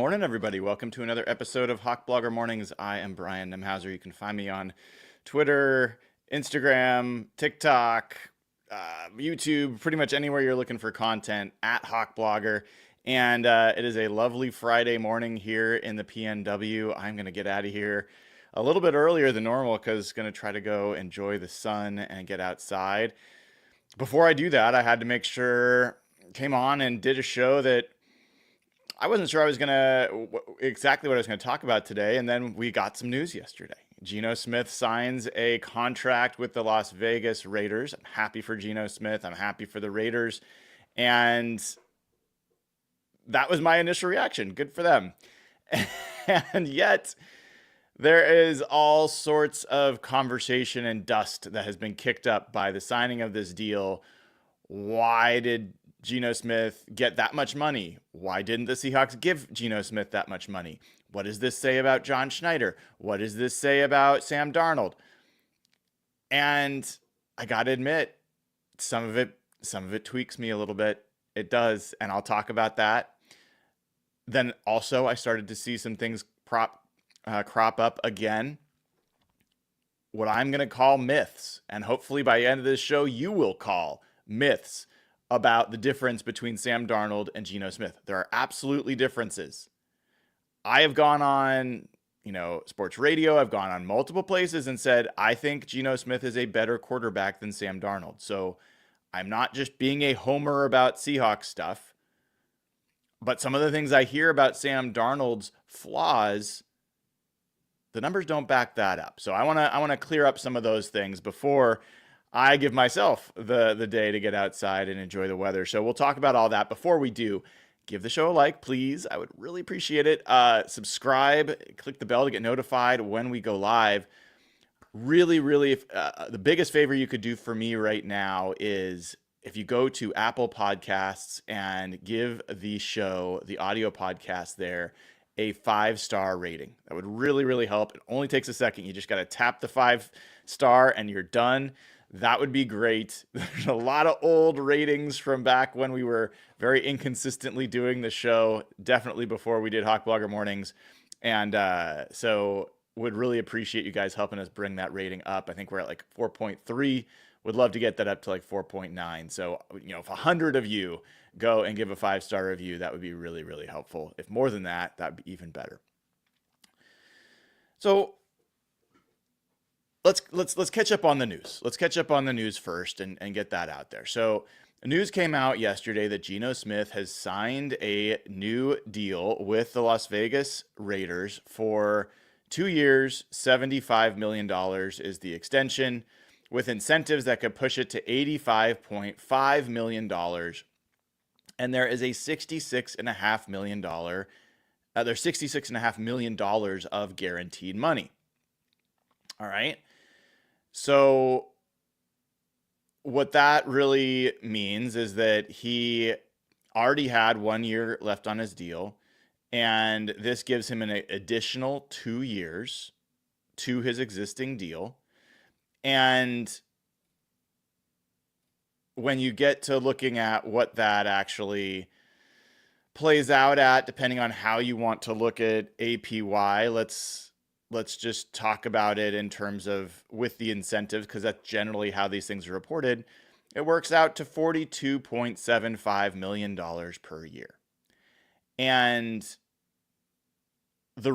morning, everybody. Welcome to another episode of Hawk Blogger Mornings. I am Brian Nemhauser. You can find me on Twitter, Instagram, TikTok, YouTube, pretty much anywhere you're looking for content at Hawk Blogger. And it is a lovely Friday morning here in the PNW. I'm going to get out of here a little bit earlier than normal because I'm going to try to go enjoy the sun and get outside. Before I do that, I had to make sure came on and did a show that I wasn't sure I was exactly what I was going to talk about today. And then we got some news yesterday. Geno Smith signs a contract with the Las Vegas Raiders. I'm happy for Geno Smith. I'm happy for the Raiders. And that was my initial reaction. Good for them. And yet there is all sorts of conversation and dust that has been kicked up by the signing of this deal. Why did Geno Smith get that much money? Why didn't the Seahawks give Geno Smith that much money? What does this say about John Schneider? What does this say about Sam Darnold? And I got to admit, some of it tweaks me a little bit. It does, and I'll talk about that. Then also, I started to see some things crop up again. What I'm going to call myths, and hopefully by the end of this show, you will call myths about the difference between Sam Darnold and Geno Smith. There are absolutely differences. I have gone on, sports radio. I've gone on multiple places and said, I think Geno Smith is a better quarterback than Sam Darnold. So I'm not just being a homer about Seahawks stuff, but some of the things I hear about Sam Darnold's flaws, the numbers don't back that up. So I want to clear up some of those things before I give myself the day to get outside and enjoy the weather. So we'll talk about all that. Before we do, give the show a like, please. I would really appreciate it. Subscribe, click the bell to get notified when we go live. Really, the biggest favor you could do for me right now is if you go to Apple Podcasts and give the show, the audio podcast there, a 5-star rating. That would really help. It only takes a second. You just got to tap the 5-star and you're done. That would be great. There's a lot of old ratings from back when we were very inconsistently doing the show, definitely before we did Hawk Blogger Mornings. And so would really appreciate you guys helping us bring that rating up. I think we're at like 4.3. Would love to get that up to like 4.9. So, if 100 of you go and give a 5-star review, that would be really helpful. If more than that, that'd be even better. So let's catch up on the news. Let's catch up on the news first and get that out there. So the news came out yesterday that Geno Smith has signed a new deal with the Las Vegas Raiders for 2 years, $75 million is the extension, with incentives that could push it to $85.5 million. And there is a $66.5 million, there's $66.5 million of guaranteed money. All right. So what that really means is that he already had 1 year left on his deal, and this gives him an additional 2 years to his existing deal. And when you get to looking at what that actually plays out at, depending on how you want to look at APY, let's just talk about it in terms of with the incentives, because that's generally how these things are reported. It works out to $42.75 million per year. And the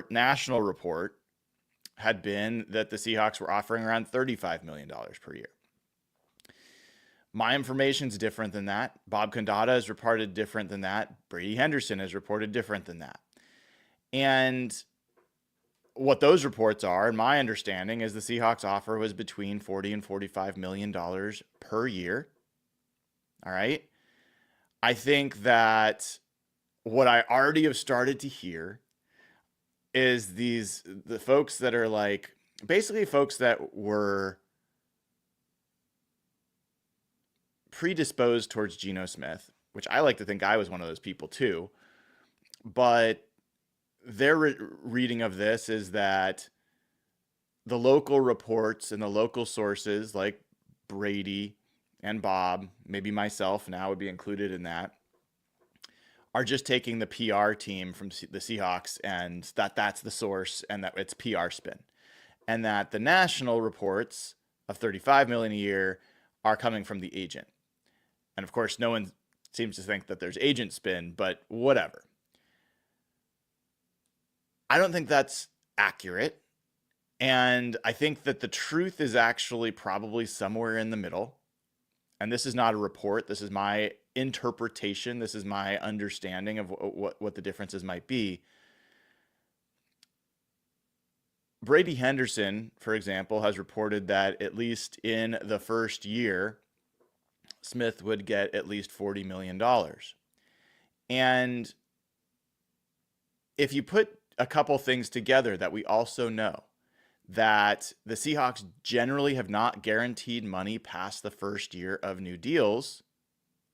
national report, had been that the Seahawks were offering around $35 million per year. My information's different than that. Bob Condata has reported different than that. Brady Henderson has reported different than that. And what those reports are, in my understanding, is the Seahawks offer was between $40 and $45 million per year. All right. I think that what I already have started to hear is the folks that are like, basically folks that were predisposed towards Geno Smith, which I like to think I was one of those people too. But their reading of this is that the local reports and the local sources like Brady and Bob, maybe myself now would be included in that, are just taking the PR team from the Seahawks and that's the source and that it's PR spin. And that the national reports of $35 million a year are coming from the agent. And of course, no one seems to think that there's agent spin, but whatever. I don't think that's accurate. And I think that the truth is actually probably somewhere in the middle. And this is not a report. This is my interpretation. This is my understanding of what the differences might be. Brady Henderson, for example, has reported that at least in the first year, Smith would get at least $40 million. And if you put a couple things together that we also know, that the Seahawks generally have not guaranteed money past the first year of new deals.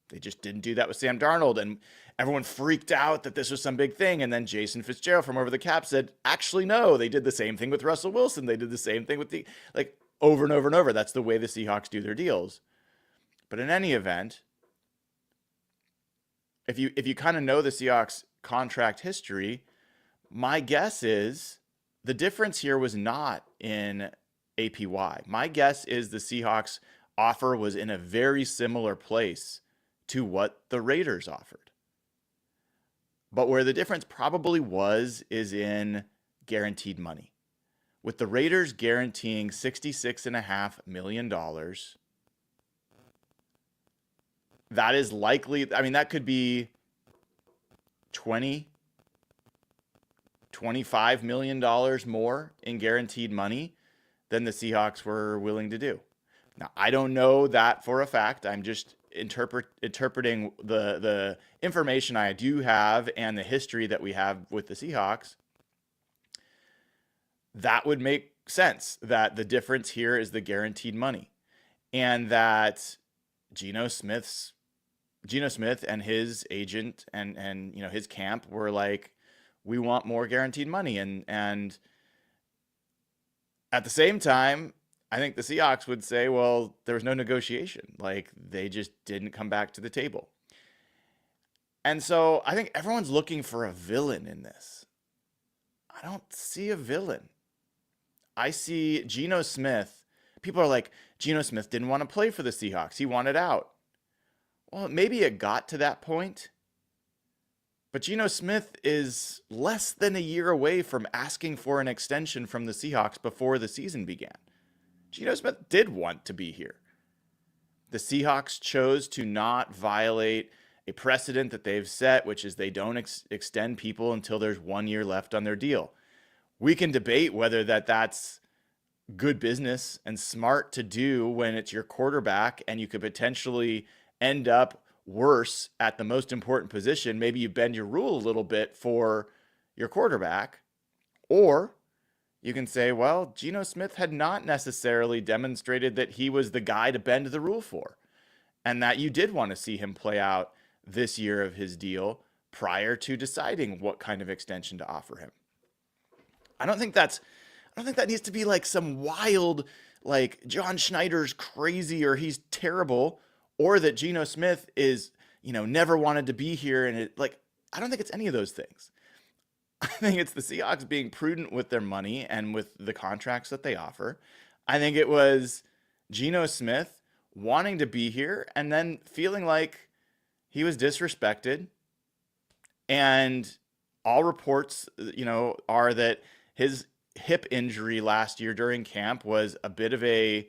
They just didn't do that with Sam Darnold, and everyone freaked out that this was some big thing. And then Jason Fitzgerald from Over the Cap said, actually, no, they did the same thing with Russell Wilson. They did the same thing with over and over and over. That's the way the Seahawks do their deals. But in any event, if you kind of know the Seahawks contract history, my guess is the difference here was not in APY. My guess is the Seahawks offer was in a very similar place to what the Raiders offered. But where the difference probably was is in guaranteed money. With the Raiders guaranteeing $66.5 million, that is likely, I mean, that could be $25 million more in guaranteed money than the Seahawks were willing to do. Now, I don't know that for a fact. I'm just interpreting the information I do have and the history that we have with the Seahawks. That would make sense that the difference here is the guaranteed money, and that Geno Smith and his agent and his camp were like, we want more guaranteed money. And at the same time, I think the Seahawks would say, well, there was no negotiation. Like, they just didn't come back to the table. And so I think everyone's looking for a villain in this. I don't see a villain. I see Geno Smith. People are like, Geno Smith didn't want to play for the Seahawks. He wanted out. Well, maybe it got to that point. But Geno Smith is less than a year away from asking for an extension from the Seahawks before the season began. Geno Smith did want to be here. The Seahawks chose to not violate a precedent that they've set, which is they don't extend people until there's 1 year left on their deal. We can debate whether that's good business and smart to do when it's your quarterback and you could potentially end up worse at the most important position. Maybe you bend your rule a little bit for your quarterback. Or you can say, well, Geno Smith had not necessarily demonstrated that he was the guy to bend the rule for, and that you did want to see him play out this year of his deal prior to deciding what kind of extension to offer him. I don't think that needs to be like some wild, like John Schneider's crazy or he's terrible, or that Geno Smith is, never wanted to be here. And I don't think it's any of those things. I think it's the Seahawks being prudent with their money and with the contracts that they offer. I think it was Geno Smith wanting to be here and then feeling like he was disrespected. And all reports, are that his hip injury last year during camp was a bit of a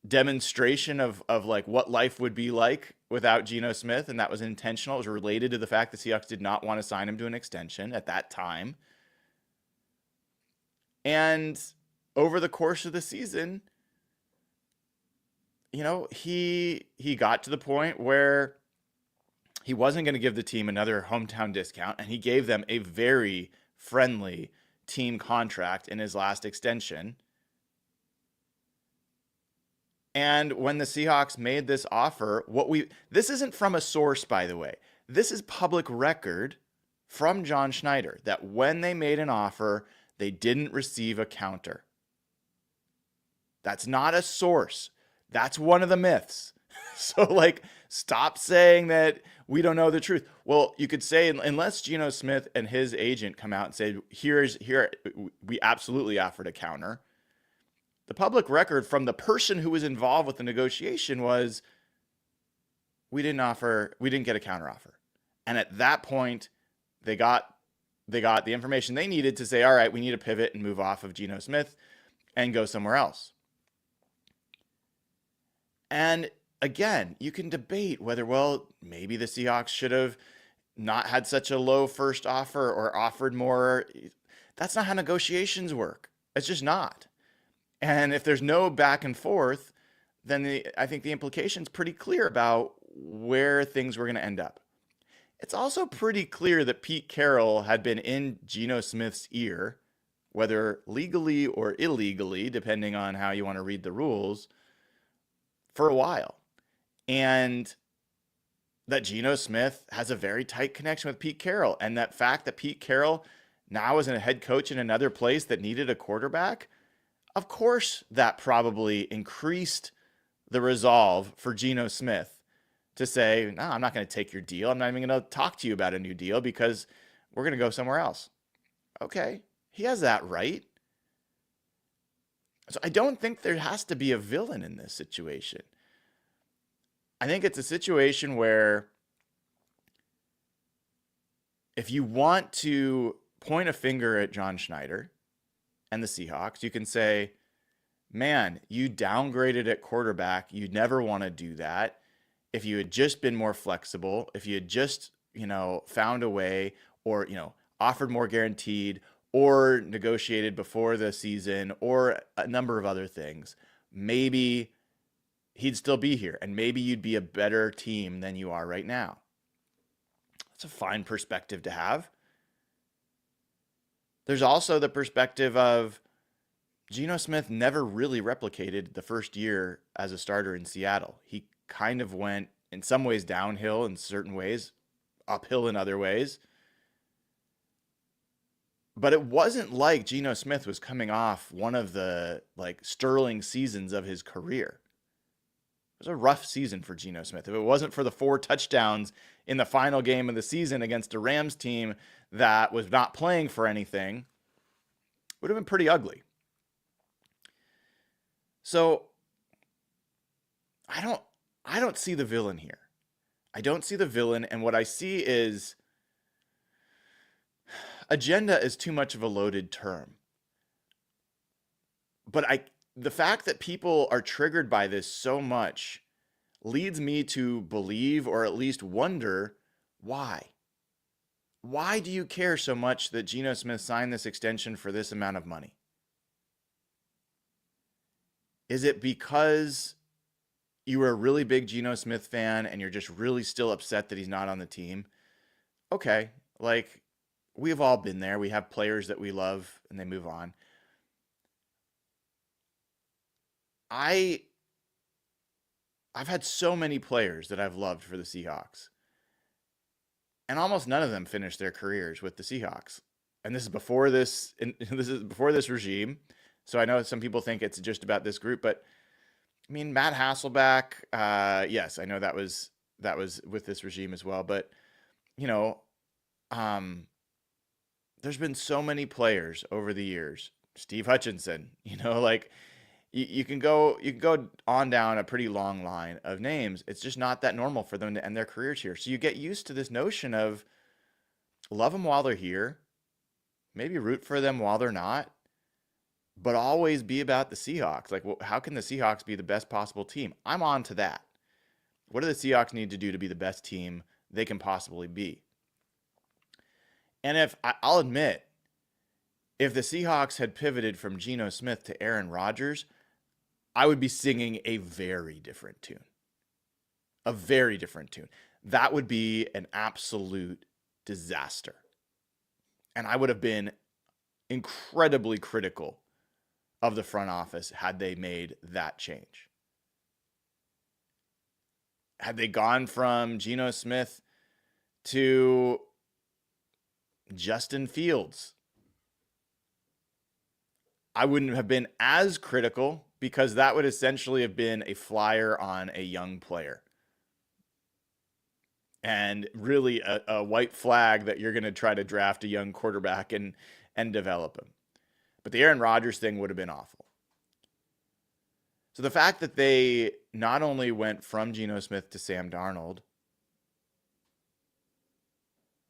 demonstration of like what life would be like without Geno Smith, and that was intentional. It was related to the fact the Seahawks did not want to sign him to an extension at that time. And over the course of the season, he got to the point where he wasn't going to give the team another hometown discount, and he gave them a very friendly team contract in his last extension. And when the Seahawks made this offer, this isn't from a source, by the way. This is public record from John Schneider that when they made an offer, they didn't receive a counter. That's not a source. That's one of the myths. So, like, stop saying that we don't know the truth. Well, you could say, unless Geno Smith and his agent come out and say, here, we absolutely offered a counter. The public record from the person who was involved with the negotiation was, we didn't get a counter offer. And at that point, they got the information they needed to say, all right, we need to pivot and move off of Geno Smith and go somewhere else. And again, you can debate whether, well, maybe the Seahawks should have not had such a low first offer or offered more. That's not how negotiations work. It's just not. And if there's no back and forth, then I think the implication's pretty clear about where things were going to end up. It's also pretty clear that Pete Carroll had been in Geno Smith's ear, whether legally or illegally, depending on how you want to read the rules, for a while. And that Geno Smith has a very tight connection with Pete Carroll. And that fact that Pete Carroll now is a head coach in another place that needed a quarterback, of course that probably increased the resolve for Geno Smith to say, no, I'm not going to take your deal. I'm not even going to talk to you about a new deal because we're going to go somewhere else. Okay, he has that right. So I don't think there has to be a villain in this situation. I think it's a situation where if you want to point a finger at John Schneider and the Seahawks, you can say, man, you downgraded at quarterback. You'd never want to do that. If you had just been more flexible, if you had just, found a way or, offered more guaranteed or negotiated before the season or a number of other things, maybe he'd still be here and maybe you'd be a better team than you are right now. That's a fine perspective to have. There's also the perspective of Geno Smith never really replicated the first year as a starter in Seattle. He kind of went in some ways downhill in certain ways, uphill in other ways. But it wasn't like Geno Smith was coming off one of the sterling seasons of his career. It was a rough season for Geno Smith. If it wasn't for the 4 touchdowns in the final game of the season against a Rams team that was not playing for anything, it would have been pretty ugly. So I don't see the villain here. I don't see the villain, and what I see is agenda is too much of a loaded term. But the fact that people are triggered by this so much leads me to believe, or at least wonder, why? Why do you care so much that Geno Smith signed this extension for this amount of money? Is it because you were a really big Geno Smith fan and you're just really still upset that he's not on the team? Okay, we've all been there. We have players that we love and they move on. I've had so many players that I've loved for the Seahawks, and almost none of them finished their careers with the Seahawks. And this is before this regime. So I know some people think it's just about this group, but I mean, Matt Hasselbeck, yes, I know that was with this regime as well. But there's been so many players over the years. Steve Hutchinson, you can go on down a pretty long line of names. It's just not that normal for them to end their careers here. So you get used to this notion of love them while they're here, maybe root for them while they're not, but always be about the Seahawks. How can the Seahawks be the best possible team? I'm on to that. What do the Seahawks need to do to be the best team they can possibly be? And I'll admit, if the Seahawks had pivoted from Geno Smith to Aaron Rodgers, I would be singing a very different tune. A very different tune. That would be an absolute disaster. And I would have been incredibly critical of the front office had they made that change. Had they gone from Geno Smith to Justin Fields, I wouldn't have been as critical because that would essentially have been a flyer on a young player. And really a white flag that you're going to try to draft a young quarterback and develop him. But the Aaron Rodgers thing would have been awful. So the fact that they not only went from Geno Smith to Sam Darnold,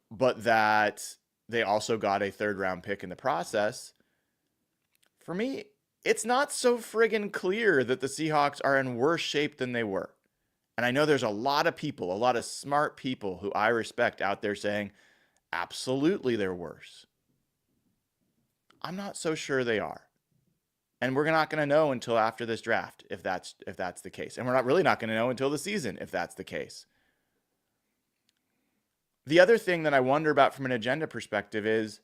but that they also got a third round pick in the process, for me, it's not so friggin' clear that the Seahawks are in worse shape than they were. And I know there's a lot of people, a lot of smart people who I respect out there saying, absolutely they're worse. I'm not so sure they are. And we're not going to know until after this draft if that's the case. And we're not going to know until the season if that's the case. The other thing that I wonder about from an agenda perspective is,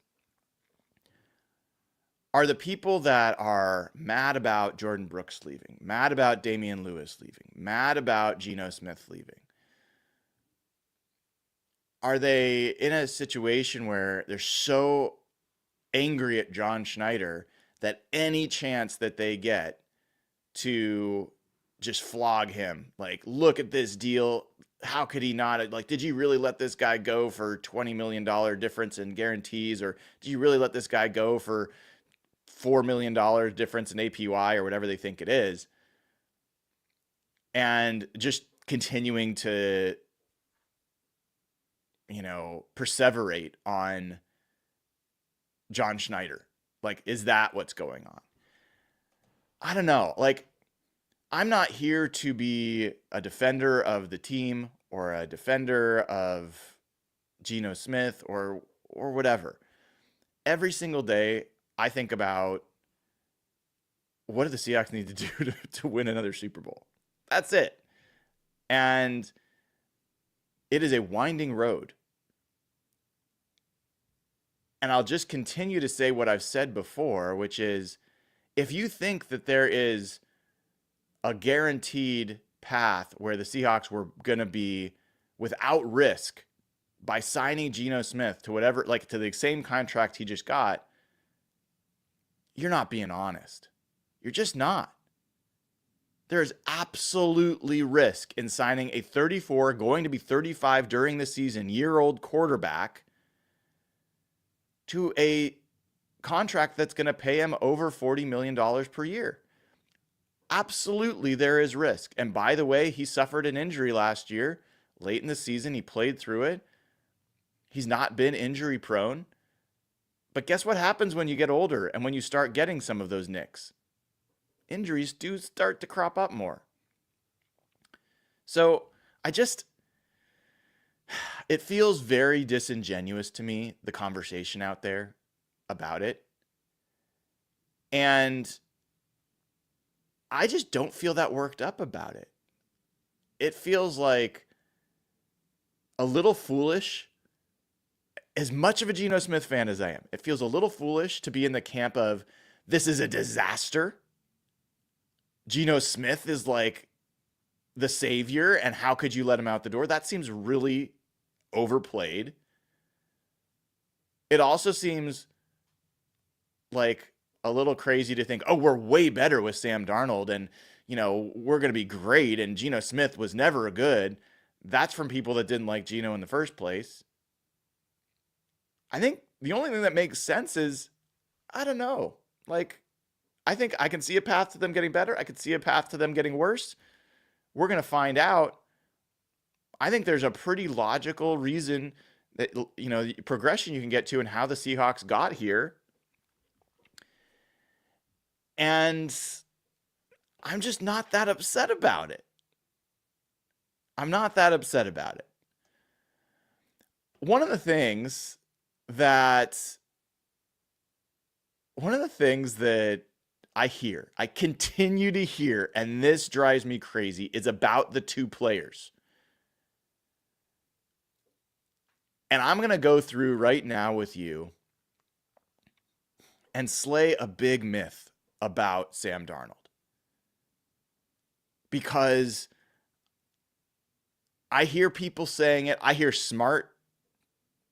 are the people that are mad about Jordan Brooks leaving, mad about Damian Lewis leaving, mad about Geno Smith leaving, are they in a situation where they're so angry at John Schneider that any chance that they get to just flog him, like, look at this deal, how could he not, like, did you really let this guy go for $20 million difference in guarantees, or did you really let this guy go for $4 million difference in APY or whatever they think it is, and just continuing to, perseverate on John Schneider? Like, is that what's going on? I don't know. Like, I'm not here to be a defender of the team or a defender of Geno Smith or whatever. Every single day, I think about, what do the Seahawks need to do to win another Super Bowl? That's it. And it is a winding road. And I'll just continue to say what I've said before, which is, if you think that there is a guaranteed path where the Seahawks were going to be without risk by signing Geno Smith to whatever, like to the same contract he just got, you're not being honest. You're just not. There is absolutely risk in signing a 34, going to be 35 during the season, year-old quarterback to a contract that's going to pay him over $40 million per year. Absolutely, there is risk. And by the way, he suffered an injury last year. Late in the season, he played through it. He's not been injury prone. But guess what happens when you get older and when you start getting some of those nicks? Injuries do start to crop up more. So it feels very disingenuous to me, the conversation out there about it. And I just don't feel that worked up about it. It feels like a little foolish. As much of a Geno Smith fan as I am, it feels a little foolish to be in the camp of, this is a disaster. Geno Smith is like the savior, and how could you let him out the door? That seems really overplayed. It also seems like a little crazy to think, oh, we're way better with Sam Darnold, and, we're going to be great, and Geno Smith was never good. That's from people that didn't like Geno in the first place. I think the only thing that makes sense is, I don't know. Like, I think I can see a path to them getting better. I could see a path to them getting worse. We're going to find out. I think there's a pretty logical reason that, progression you can get to and how the Seahawks got here. And I'm just not that upset about it. I'm not that upset about it. One of the things that I continue to hear, and this drives me crazy, is about the two players. And I'm going to go through right now with you and slay a big myth about Sam Darnold. Because I hear people saying it. I hear smart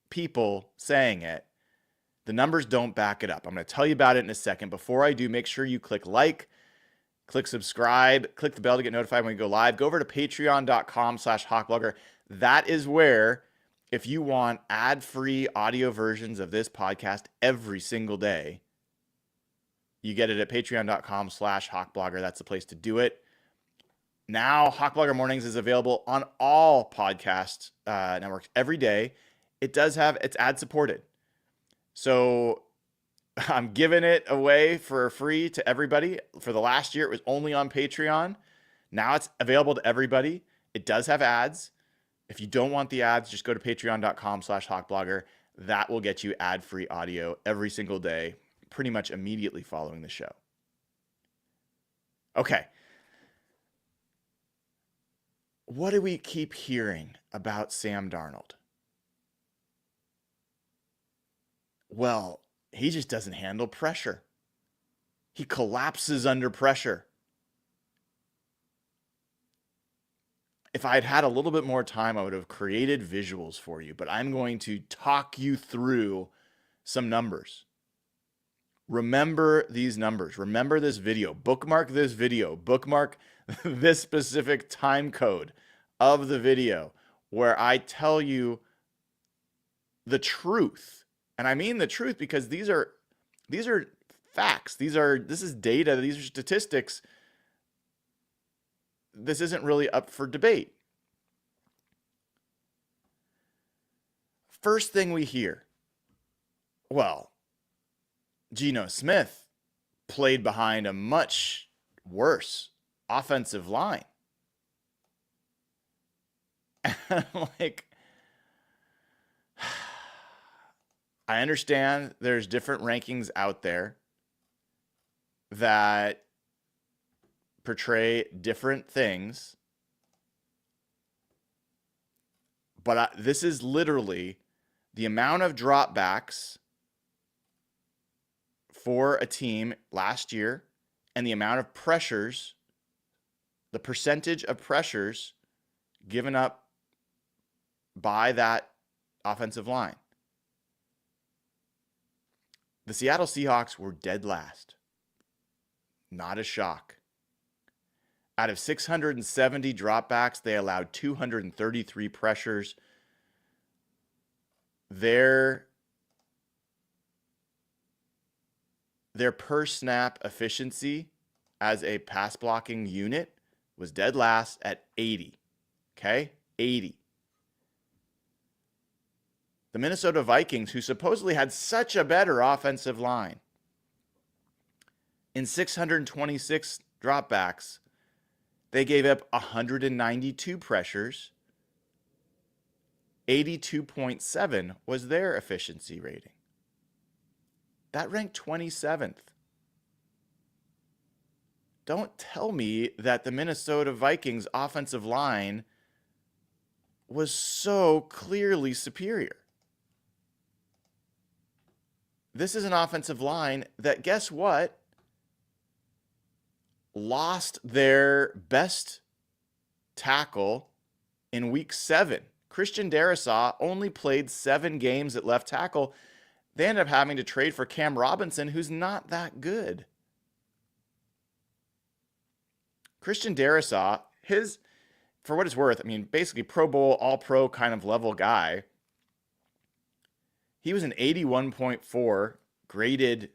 people saying it. The numbers don't back it up. I'm going to tell you about it in a second. Before I do, make sure you click like, click subscribe, click the bell to get notified when we go live. Go over to patreon.com/hawkblogger. That is where, if you want ad-free audio versions of this podcast every single day, you get it at patreon.com/hawkblogger. That's the place to do it. Now, Hawkblogger Mornings is available on all podcast networks every day. It's ad supported. So I'm giving it away for free to everybody. For the last year, it was only on Patreon. Now it's available to everybody. It does have ads. If you don't want the ads, just go to patreon.com/hawkblogger. That will get you ad-free audio every single day, pretty much immediately following the show. Okay. What do we keep hearing about Sam Darnold? Well, he just doesn't handle pressure. He collapses under pressure. If I had had a little bit more time, I would have created visuals for you, but I'm going to talk you through some numbers. Remember these numbers. Remember this video. Bookmark this video. Bookmark this specific time code of the video where I tell you the truth. And I mean the truth because these are facts. This is data. These are statistics. This isn't really up for debate. First thing we hear, well, Geno Smith played behind a much worse offensive line. Like, I understand there's different rankings out there that portray different things, but this is literally the amount of dropbacks for a team last year and the amount of pressures, the percentage of pressures given up by that offensive line. The Seattle Seahawks were dead last. Not a shock. Out of 670 dropbacks, they allowed 233 pressures. Their per snap efficiency as a pass blocking unit was dead last at 80. Okay? 80. The Minnesota Vikings, who supposedly had such a better offensive line, in 626 dropbacks, they gave up 192 pressures. 82.7 was their efficiency rating. That ranked 27th. Don't tell me that the Minnesota Vikings offensive line was so clearly superior. This is an offensive line that, guess what? Lost their best tackle in week 7. Christian Darrisaw only played 7 games at left tackle. They ended up having to trade for Cam Robinson, who's not that good. Christian Darrisaw, for what it's worth, I mean, basically Pro Bowl, All-Pro kind of level guy. He was an 81.4 graded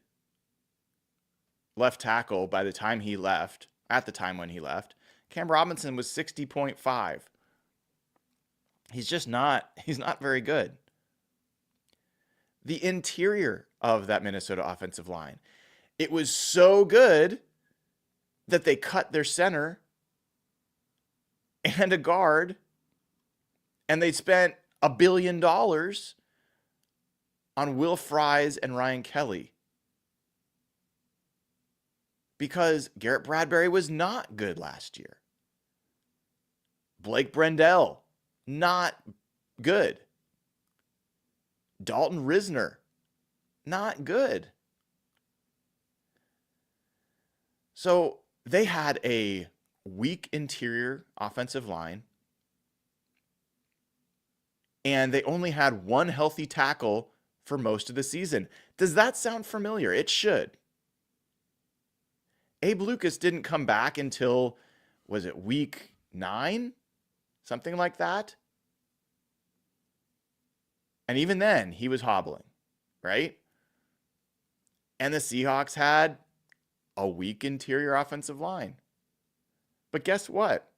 left tackle by the time he left, at the time when he left. Cam Robinson was 60.5. He's not very good. The interior of that Minnesota offensive line, it was so good that they cut their center and a guard, and they spent $1 billion on Will Fries and Ryan Kelly because Garrett Bradbury was not good last year. Blake Brendel, not good. Dalton Risner, not good. So they had a weak interior offensive line, and they only had one healthy tackle for most of the season. Does that sound familiar? It should. Abe Lucas didn't come back until, was it week 9? Something like that. And even then, he was hobbling, right? And the Seahawks had a weak interior offensive line. But guess what?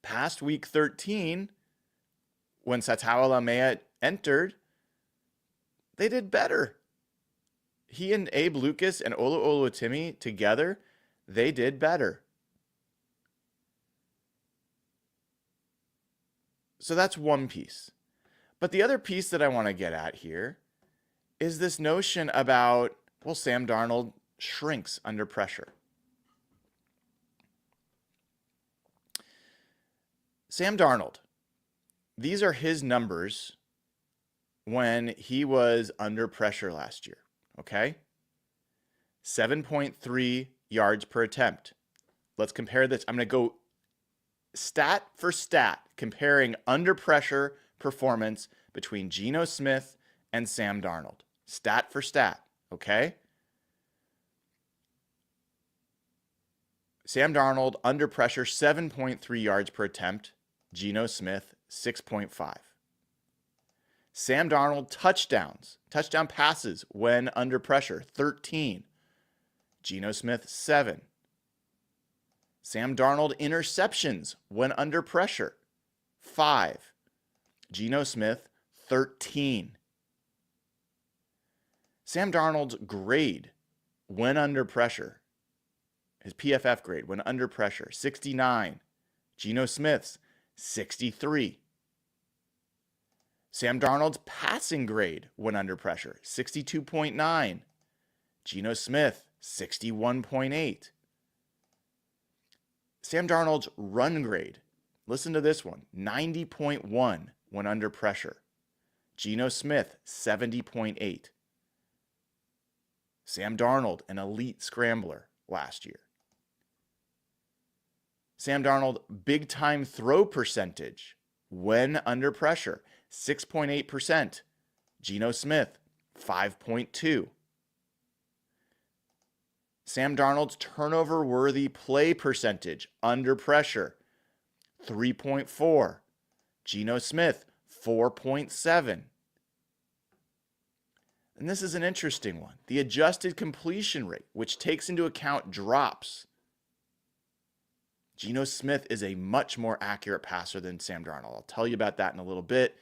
Past week 13, when Sataola Laumea entered, they did better. He and Abe Lucas and Olu Oluwatimi together, they did better. So that's one piece. But the other piece that I want to get at here is this notion about, well, Sam Darnold shrinks under pressure. Sam Darnold, these are his numbers when he was under pressure last year, okay? 7.3 yards per attempt. Let's compare this. I'm going to go stat for stat, comparing under pressure performance between Geno Smith and Sam Darnold. Stat for stat, okay? Sam Darnold under pressure, 7.3 yards per attempt. Geno Smith, 6.5. Sam Darnold touchdown passes when under pressure, 13. Geno Smith, 7. Sam Darnold interceptions when under pressure, 5. Geno Smith, 13. Sam Darnold's grade when under pressure, his PFF grade when under pressure, 69. Geno Smith's, 63. Sam Darnold's passing grade when under pressure, 62.9. Geno Smith, 61.8. Sam Darnold's run grade, listen to this one, 90.1 when under pressure. Geno Smith, 70.8. Sam Darnold, an elite scrambler last year. Sam Darnold, big time throw percentage when under pressure, 6.8%. Geno Smith, 5.2. Sam Darnold's turnover worthy play percentage under pressure, 3.4. Geno Smith, 4.7. And this is an interesting one. The adjusted completion rate, which takes into account drops. Geno Smith is a much more accurate passer than Sam Darnold. I'll tell you about that in a little bit.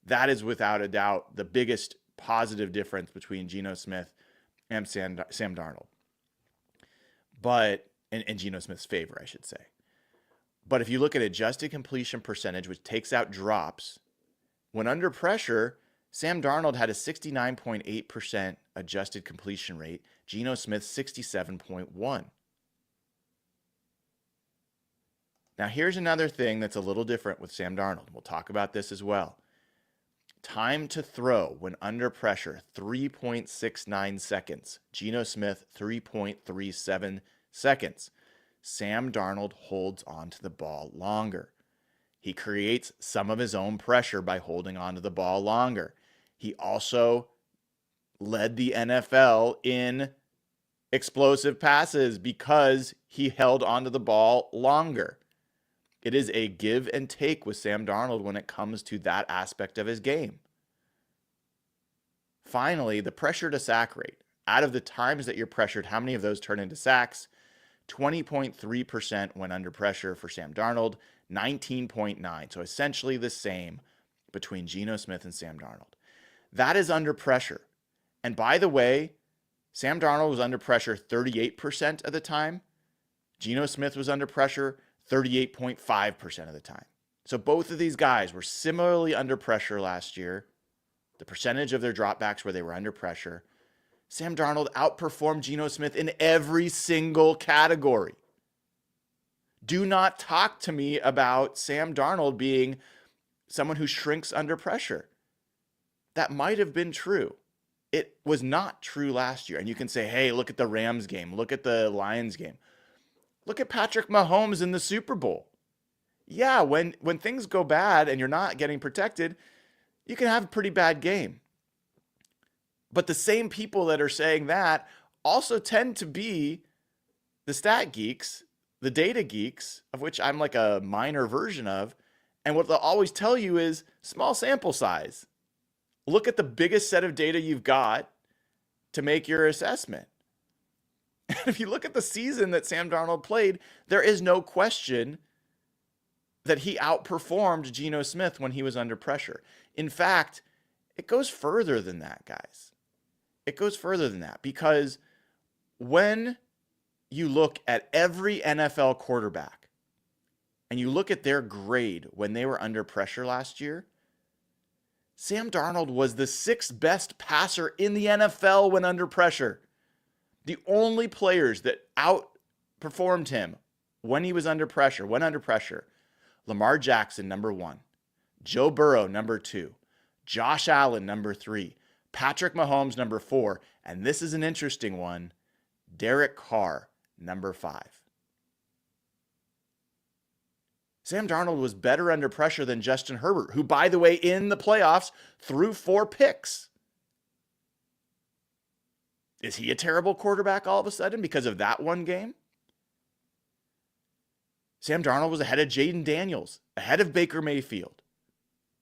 That is without a doubt the biggest positive difference between Geno Smith and Sam Darnold. But, in Geno Smith's favor, I should say. But if you look at adjusted completion percentage, which takes out drops, when under pressure, Sam Darnold had a 69.8% adjusted completion rate. Geno Smith, 67.1%. Now, here's another thing that's a little different with Sam Darnold. We'll talk about this as well. Time to throw when under pressure, 3.69 seconds. Geno Smith, 3.37 seconds. Sam Darnold holds on to the ball longer. He creates some of his own pressure by holding on to the ball longer. He also led the NFL in explosive passes because he held onto the ball longer. It is a give and take with Sam Darnold when it comes to that aspect of his game. Finally, the pressure to sack rate. Out of the times that you're pressured, how many of those turn into sacks? 20.3% when under pressure for Sam Darnold, 19.9%. So essentially the same between Geno Smith and Sam Darnold. That is under pressure. And by the way, Sam Darnold was under pressure 38% of the time. Geno Smith was under pressure 38.5% of the time. So both of these guys were similarly under pressure last year. The percentage of their dropbacks where they were under pressure. Sam Darnold outperformed Geno Smith in every single category. Do not talk to me about Sam Darnold being someone who shrinks under pressure. That might have been true. It was not true last year. And you can say, hey, look at the Rams game. Look at the Lions game. Look at Patrick Mahomes in the Super Bowl. Yeah, when things go bad and you're not getting protected, you can have a pretty bad game. But the same people that are saying that also tend to be the stat geeks, the data geeks, of which I'm like a minor version of. And what they'll always tell you is small sample size. Look at the biggest set of data you've got to make your assessment. And if you look at the season that Sam Darnold played, there is no question that he outperformed Geno Smith when he was under pressure. In fact, it goes further than that, guys. It goes further than that, because when you look at every NFL quarterback and you look at their grade when they were under pressure last year, Sam Darnold was the 6th best passer in the NFL when under pressure. The only players that outperformed him when he was under pressure, Lamar Jackson, number 1, Joe Burrow, number 2, Josh Allen, number 3, Patrick Mahomes, number 4, and this is an interesting one, Derek Carr, number 5. Sam Darnold was better under pressure than Justin Herbert, who, by the way, in the playoffs, threw 4 picks. Is he a terrible quarterback all of a sudden because of that one game? Sam Darnold was ahead of Jaden Daniels, ahead of Baker Mayfield,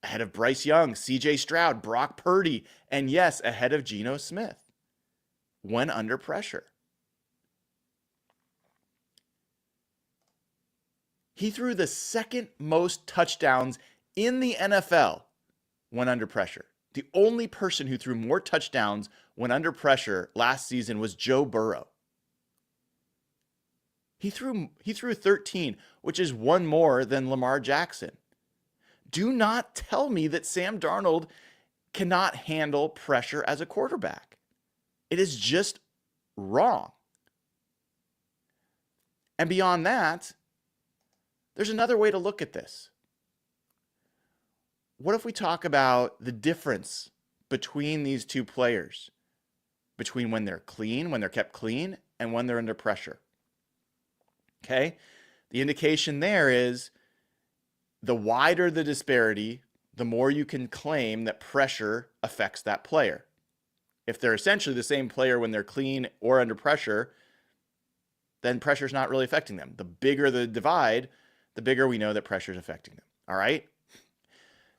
ahead of Bryce Young, CJ Stroud, Brock Purdy, and yes, ahead of Geno Smith when under pressure. He threw the 2nd most touchdowns in the NFL when under pressure. The only person who threw more touchdowns when under pressure last season was Joe Burrow. He threw 13, which is 1 more than Lamar Jackson. Do not tell me that Sam Darnold cannot handle pressure as a quarterback. It is just wrong. And beyond that, there's another way to look at this. What if we talk about the difference between these two players, between when they're clean, when they're kept clean, and when they're under pressure? Okay? The indication there is the wider the disparity, the more you can claim that pressure affects that player. If they're essentially the same player when they're clean or under pressure, then pressure's not really affecting them. The bigger the divide, the bigger we know that pressure is affecting them. All right?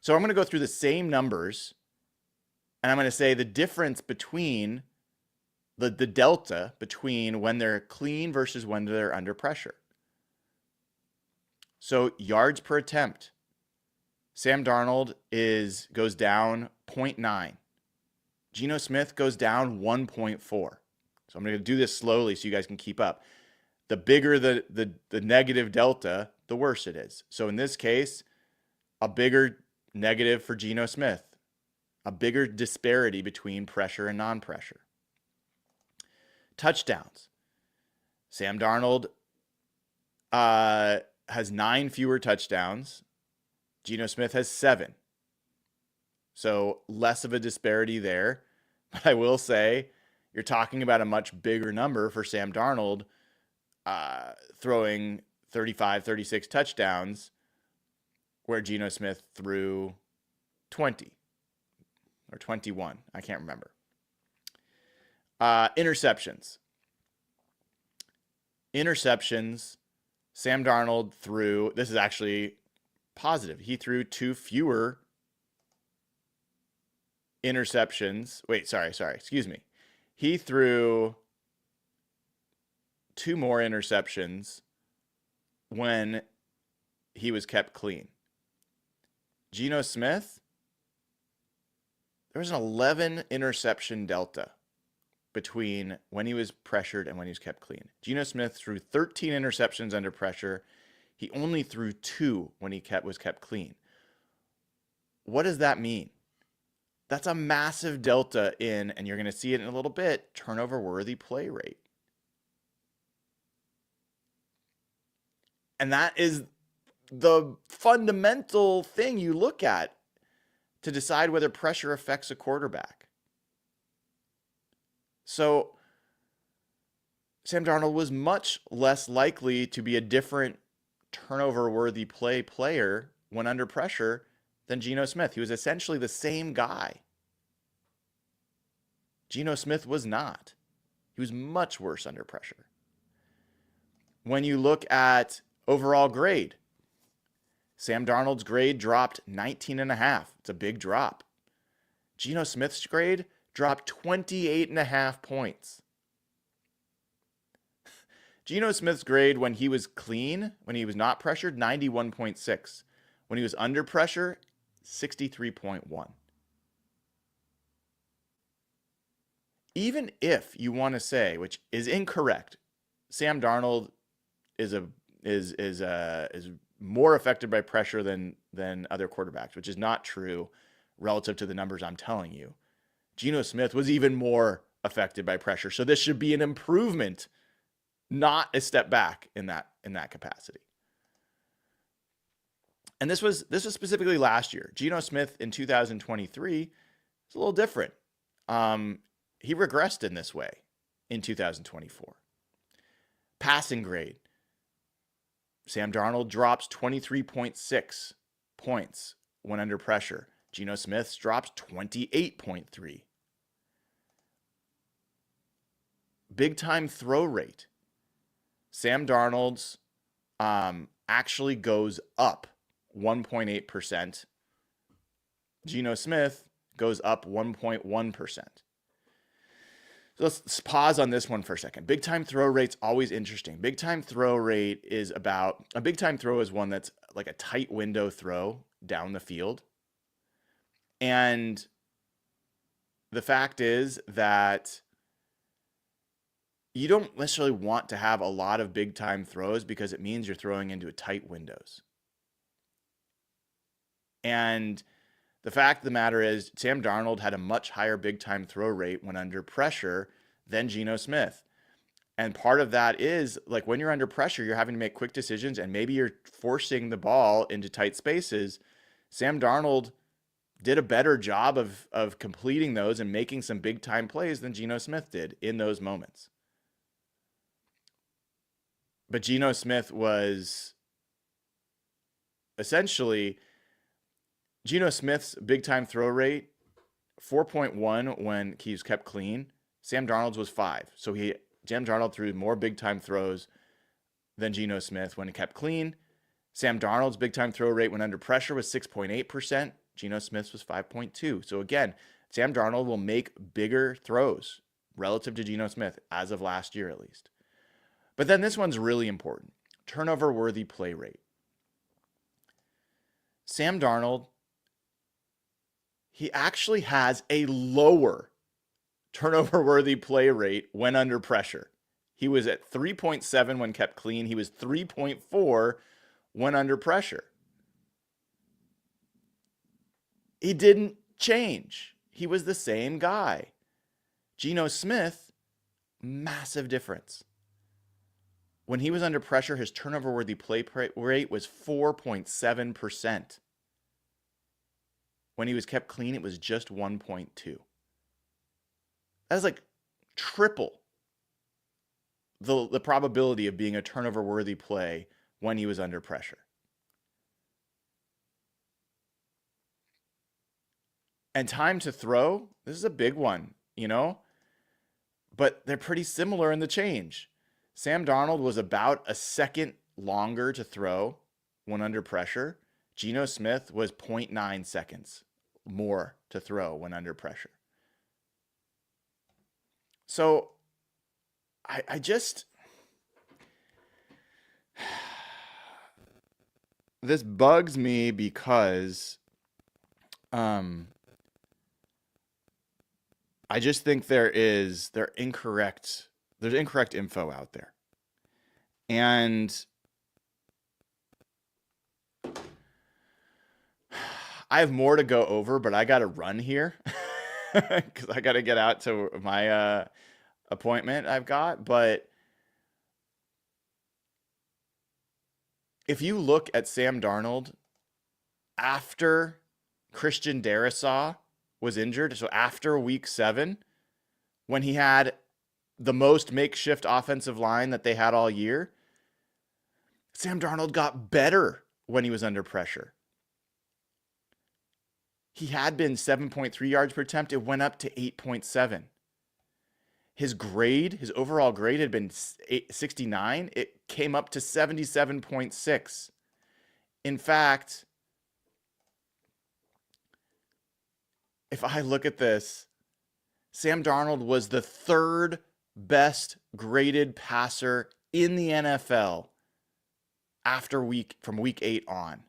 So I'm going to go through the same numbers, and I'm going to say the difference between the delta between when they're clean versus when they're under pressure. So yards per attempt. Sam Darnold goes down 0.9. Geno Smith goes down 1.4. So I'm going to do this slowly so you guys can keep up. The bigger the negative delta, the worse it is. So in this case, a bigger negative for Geno Smith, a bigger disparity between pressure and non-pressure. Touchdowns. Sam Darnold has 9 fewer touchdowns. Geno Smith has 7. So less of a disparity there. But I will say, you're talking about a much bigger number for Sam Darnold throwing 35, 36 touchdowns, where Geno Smith threw 20 or 21. I can't remember. Interceptions. Sam Darnold threw, this is actually positive. He threw 2 fewer interceptions. Excuse me. He threw 2 more interceptions when he was kept clean. Geno Smith, there was an 11 interception delta between when he was pressured and when he was kept clean. Geno Smith threw 13 interceptions under pressure. He only threw 2 when he was kept clean. What does that mean? That's a massive delta in, and you're going to see it in a little bit, turnover-worthy play rate. And that is the fundamental thing you look at to decide whether pressure affects a quarterback. So Sam Darnold was much less likely to be a different turnover-worthy player when under pressure than Geno Smith. He was essentially the same guy. Geno Smith was not. He was much worse under pressure. When you look at overall grade, Sam Darnold's grade dropped 19.5. It's a big drop. Geno Smith's grade dropped 28.5 points. Geno Smith's grade when he was clean, when he was not pressured, 91.6. When he was under pressure, 63.1. Even if you want to say, which is incorrect, Sam Darnold is more affected by pressure than other quarterbacks, which is not true relative to the numbers I'm telling you. Geno Smith was even more affected by pressure, so this should be an improvement, not a step back in that capacity. And this was specifically last year. Geno Smith in 2023 is a little different. He regressed in this way in 2024. Passing grade. Sam Darnold drops 23.6 points when under pressure. Geno Smith drops 28.3. Big time throw rate. Sam Darnold's actually goes up 1.8%. Geno Smith goes up 1.1%. So let's pause on this one for a second. Big time throw rate's always interesting. Big time throw rate is about, a big time throw is one that's like a tight window throw down the field. And the fact is that you don't necessarily want to have a lot of big time throws because it means you're throwing into tight windows. And the fact of the matter is, Sam Darnold had a much higher big time throw rate when under pressure than Geno Smith. And part of that is, like, when you're under pressure, you're having to make quick decisions and maybe you're forcing the ball into tight spaces. Sam Darnold did a better job of completing those and making some big time plays than Geno Smith did in those moments. But Geno Smith was essentially, Geno Smith's big time throw rate, 4.1 when he was kept clean. Sam Darnold's was 5. So Sam Darnold threw more big time throws than Geno Smith when he kept clean. Sam Darnold's big time throw rate when under pressure was 6.8%. Geno Smith's was 5.2. So again, Sam Darnold will make bigger throws relative to Geno Smith as of last year at least. But then this one's really important. Turnover worthy play rate. Sam Darnold, he actually has a lower turnover worthy play rate when under pressure. He was at 3.7 when kept clean. He was 3.4 when under pressure. He didn't change. He was the same guy. Geno Smith, massive difference. When he was under pressure, his turnover worthy play rate was 4.7%. When he was kept clean, it was just 1.2. That is like triple the probability of being a turnover worthy play when he was under pressure. And time to throw, this is a big one, but they're pretty similar in the change. Sam Darnold was about a second longer to throw when under pressure. Geno Smith was 0.9 seconds more to throw when under pressure. So I just, this bugs me because I just think there's incorrect info out there. And I have more to go over, but I got to run here because I got to get out to my appointment I've got. But if you look at Sam Darnold after Christian Darrisaw was injured, so after week 7, when he had the most makeshift offensive line that they had all year, Sam Darnold got better when he was under pressure. He had been 7.3 yards per attempt. It went up to 8.7. His overall grade had been 69. It came up to 77.6. In fact, if I look at this, Sam Darnold was the third best graded passer in the NFL from week 8 on,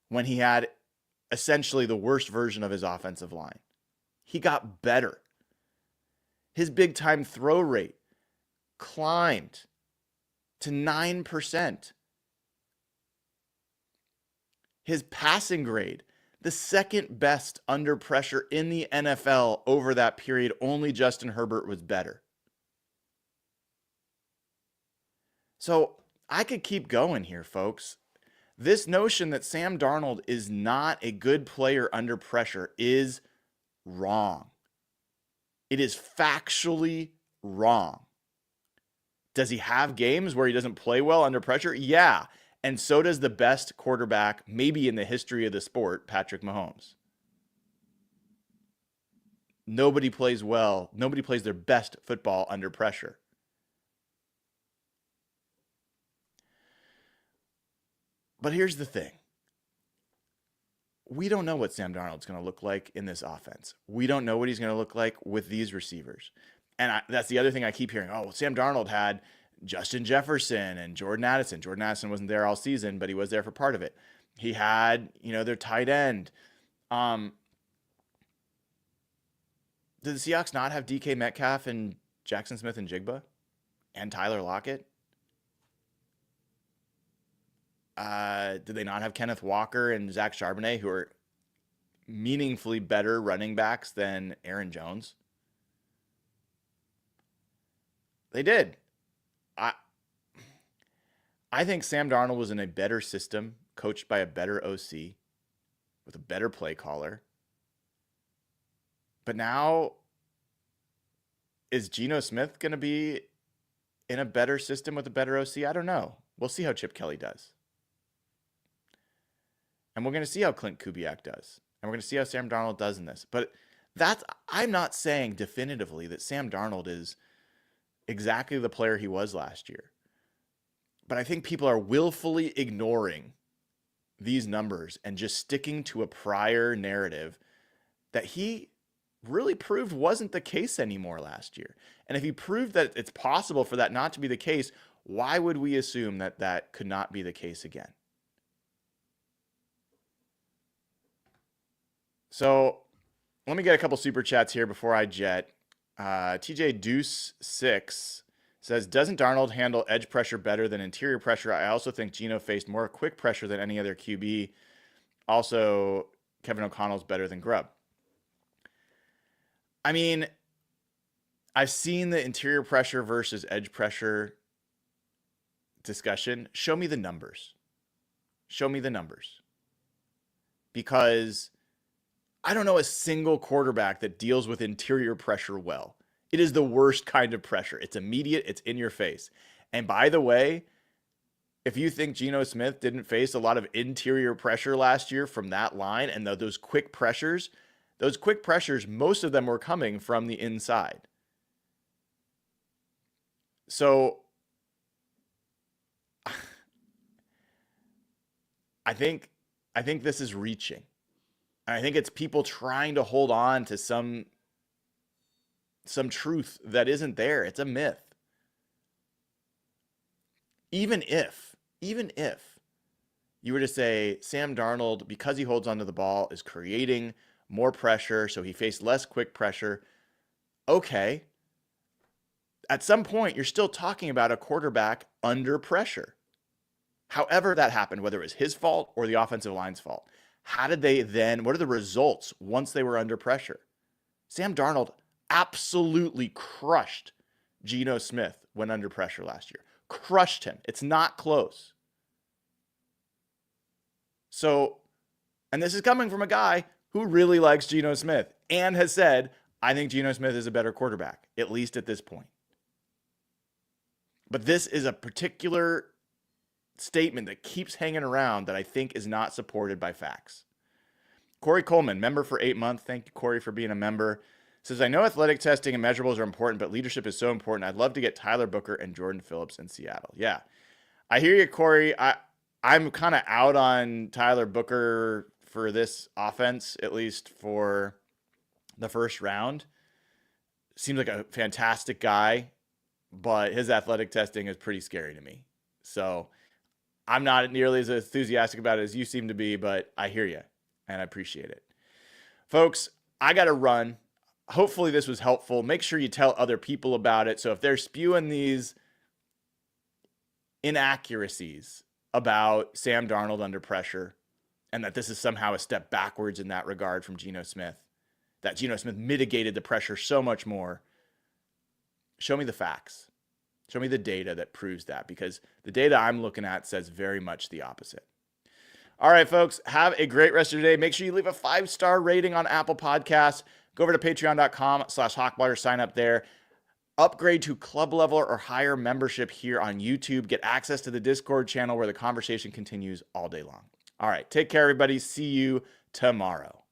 when he had essentially the worst version of his offensive line. He got better. His big time throw rate climbed to 9%. His passing grade, the second best under pressure in the NFL over that period. Only Justin Herbert was better. So I could keep going here, folks. This notion that Sam Darnold is not a good player under pressure is wrong. It is factually wrong. Does he have games where he doesn't play well under pressure? Yeah. And so does the best quarterback, maybe in the history of the sport, Patrick Mahomes. Nobody plays well. Nobody plays their best football under pressure. But here's the thing. We don't know what Sam Darnold's going to look like in this offense. We don't know what he's going to look like with these receivers. And that's the other thing I keep hearing. Oh, Sam Darnold had Justin Jefferson and Jordan Addison. Jordan Addison wasn't there all season, but he was there for part of it. He had, their tight end. Did the Seahawks not have DK Metcalf and Jackson Smith and Jigba and Tyler Lockett? Did they not have Kenneth Walker and Zach Charbonnet, who are meaningfully better running backs than Aaron Jones? They did. I think Sam Darnold was in a better system, coached by a better OC, with a better play caller. But now, is Geno Smith going to be in a better system with a better OC? I don't know. We'll see how Chip Kelly does. And we're going to see how Clint Kubiak does. And we're going to see how Sam Darnold does in this. But I'm not saying definitively that Sam Darnold is exactly the player he was last year. But I think people are willfully ignoring these numbers and just sticking to a prior narrative that he really proved wasn't the case anymore last year. And if he proved that it's possible for that not to be the case, why would we assume that that could not be the case again? So let me get a couple super chats here before I jet. TJ Deuce 6 says, doesn't Darnold handle edge pressure better than interior pressure? I also think Geno faced more quick pressure than any other QB. Also, Kevin O'Connell's better than Grubb. I mean, I've seen the interior pressure versus edge pressure discussion. Show me the numbers. Show me the numbers. Because I don't know a single quarterback that deals with interior pressure well. It is the worst kind of pressure. It's immediate. It's in your face. And by the way, if you think Geno Smith didn't face a lot of interior pressure last year from that line and those quick pressures, most of them were coming from the inside. So I think this is reaching. I think it's people trying to hold on to some truth that isn't there. It's a myth. Even if you were to say Sam Darnold, because he holds onto the ball, is creating more pressure, so he faced less quick pressure. Okay. At some point, you're still talking about a quarterback under pressure. However that happened, whether it was his fault or the offensive line's fault. What are the results once they were under pressure? Sam Darnold absolutely crushed Geno Smith when under pressure last year. Crushed him. It's not close. So, and this is coming from a guy who really likes Geno Smith and has said, I think Geno Smith is a better quarterback, at least at this point. But this is a particular statement that keeps hanging around that I think is not supported by facts. Corey Coleman, member for 8 months. Thank you, Corey, for being a member. Says, I know athletic testing and measurables are important, but leadership is so important. I'd love to get Tyler Booker and Jordan Phillips in Seattle. Yeah, I hear you, Corey. I'm kind of out on Tyler Booker for this offense, at least for the first round. Seems like a fantastic guy, but his athletic testing is pretty scary to me. So I'm not nearly as enthusiastic about it as you seem to be, but I hear you and I appreciate it. Folks, I got to run. Hopefully this was helpful. Make sure you tell other people about it. So if they're spewing these inaccuracies about Sam Darnold under pressure and that this is somehow a step backwards in that regard from Geno Smith, that Geno Smith mitigated the pressure so much more, show me the facts. Show me the data that proves that, because the data I'm looking at says very much the opposite. All right, folks, have a great rest of your day. Make sure you leave a 5-star rating on Apple Podcasts. Go over to patreon.com/hawkblogger, sign up there. Upgrade to club level or higher membership here on YouTube. Get access to the Discord channel where the conversation continues all day long. All right, take care, everybody. See you tomorrow.